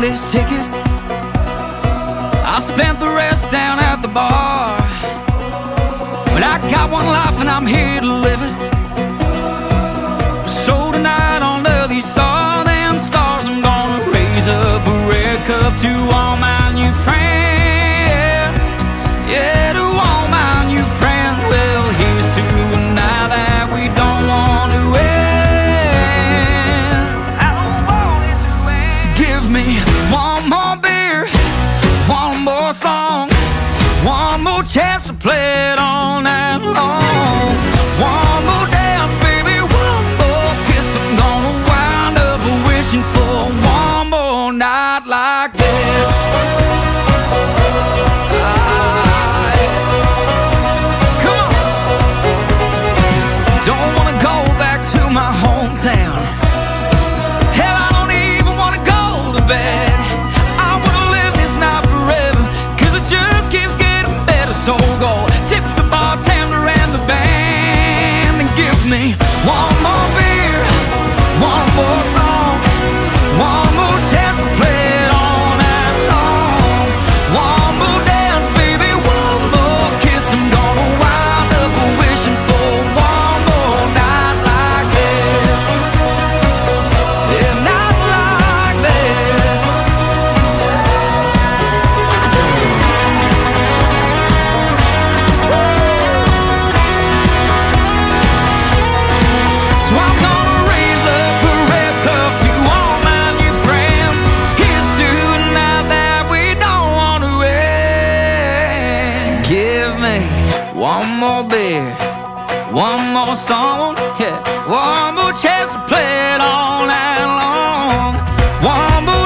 on this ticket. I spent the rest down at the bar, but I got one life and I'm here to live it. So tonight under these southern stars, I'm gonna raise up a red cup to all my new friends. Yeah, to all my new friends. Well, here's to a night that we don't want to end. I don't want it to end. So give me one more beer, one more song, one more chance to play it all night long. One more dance, baby, one more kiss. I'm gonna wind up wishing for one more night like this. Come on. Don't wanna go back to my hometown. Hell, I don't even wanna go to bed. I wanna live this night forever, 'cause it just keeps getting better. So go tip the bartender and the band and give me one more beer, one more song, one more chance to play it all night long. One more dance, baby, one more kiss. I'm gonna wind up wishing for one more night like this. Yeah, night like this. So I'm gonna raise up a red cup to all my new friends. Here's to a night that we don't want to end. So give me one more beer, one more song, yeah, one more chance to play it all night long. One more